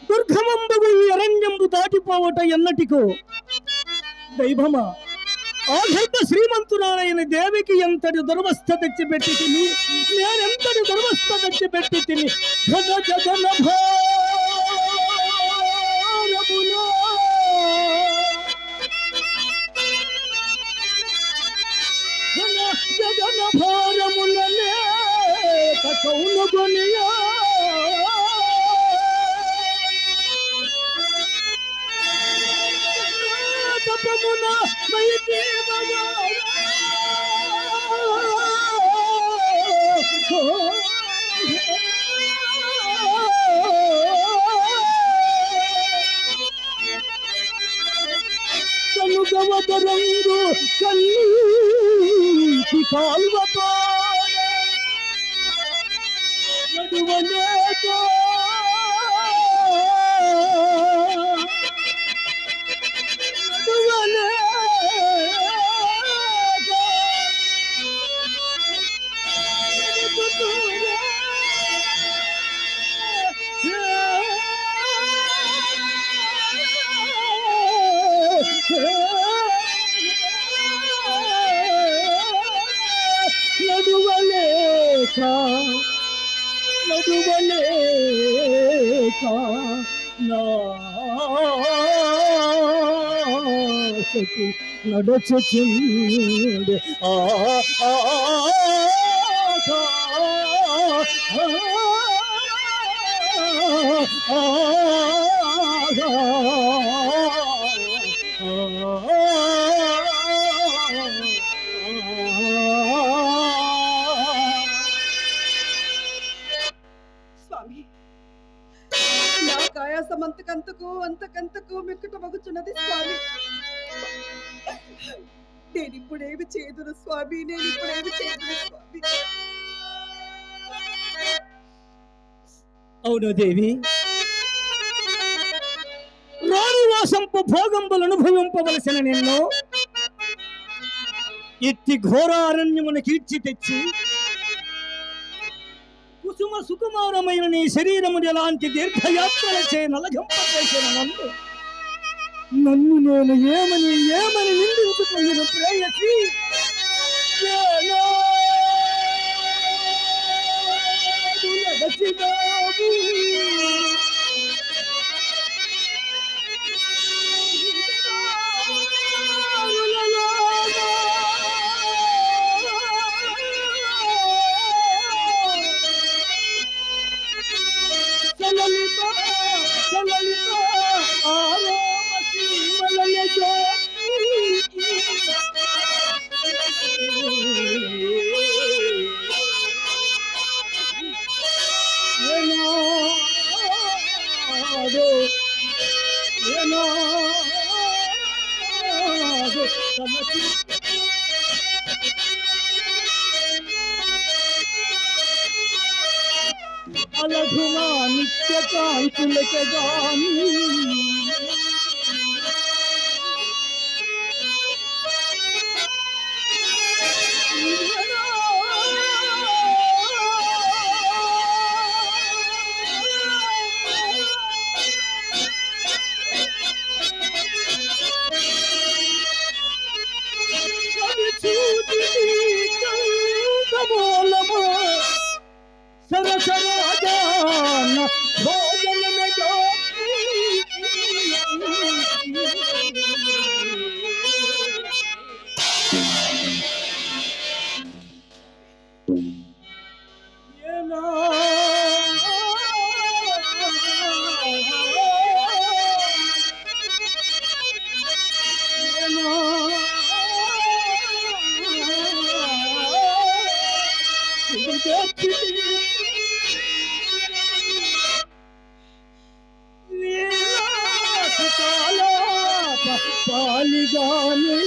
దుర్గమంబగు ఈ అరణ్యంబు దాటిపోవట ఎన్నటికో దైవమా ఆ గర్భ శ్రీమంతురాలైన దేవికి ఎంతటి దుర్వస్థ తెచ్చిపెట్టి తిని నేనెంతటి దుర్వస్థ తెచ్చిపెట్టి తిని గద జగన భారములో జగన భారములనే కౌనుగొనియా తపమున మైతే కనుగవదరంగు కన్నీటి కాల్వతో నడువలేక నడువలేక నా సఖి నడచుచుండే స్వామి నా కాయాసం అంతకంతకు మిక్కుట మగుచున్నది స్వామి. నేనిప్పుడేమి చేదును స్వామి, నేనిప్పుడేమి చేదును స్వామి. అవును దేవి, రాణివాసంపు భోగంబులు అనుభవింపవలసిన నిన్ను ఇట్టి ఘోరారణ్యమును కీర్చి తెచ్చి కుసుమ సుకుమారమైన నీ శరీరమును ఎలాంటి దీర్ఘయాత్రలచే నలగింపచేసిన నన్ను నేను ఏమని నిందించుకున్న ప్రేయసి అలఘునా నిత్య కాంతులకే గాని సరసరాజాన భోజనమేదో ఏనా పాలిగానే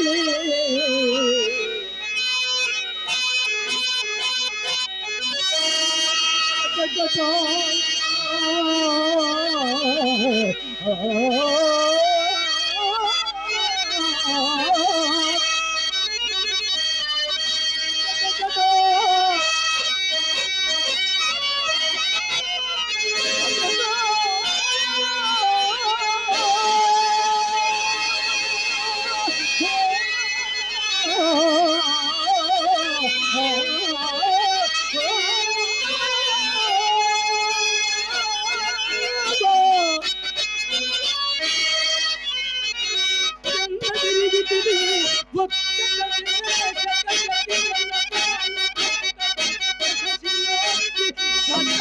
గమన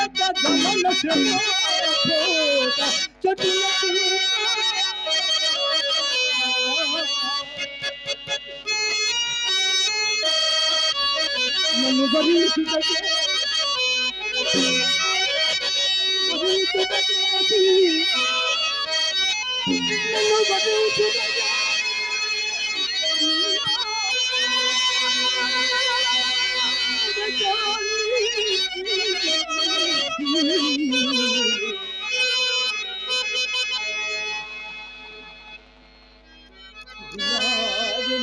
చటుల నన్ను భరించుటకే నన్ను భరించుటకే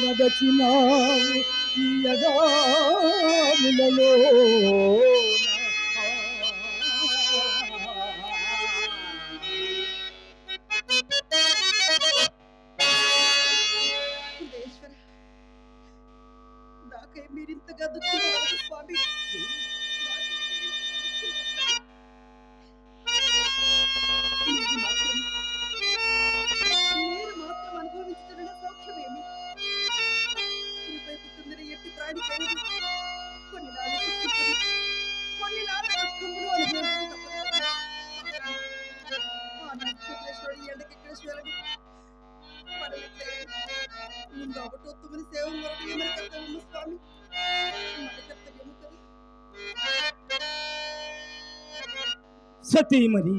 నదచినావు ఈ యగాములలో హృదయేశ్వర, నాకై మీరింతగా దుఃఖించవద్దు స్వామి. నాకై మీరింతగా దుఃఖించవద్దు. మీరు మాత్రం అనుభవించుతున్న సౌఖ్యమేమి? ఇరుపై పుట్టిందని ఎట్టి ప్రాణికైనది కొన్ని నాలుగు దుఃఖించుకొని, కొన్ని నాలుగు దుఃఖములు అనుభవించక తప్పదు. ఆ నక్షత్రేశ్వరుడి ఎండకెక్కడేశ్వరుడు ముందు అవటోత్తమని సేవ మరొక ఏమని కర్తవ్యము స్వామి? మన కర్తవ్యము కదా. సతీమణి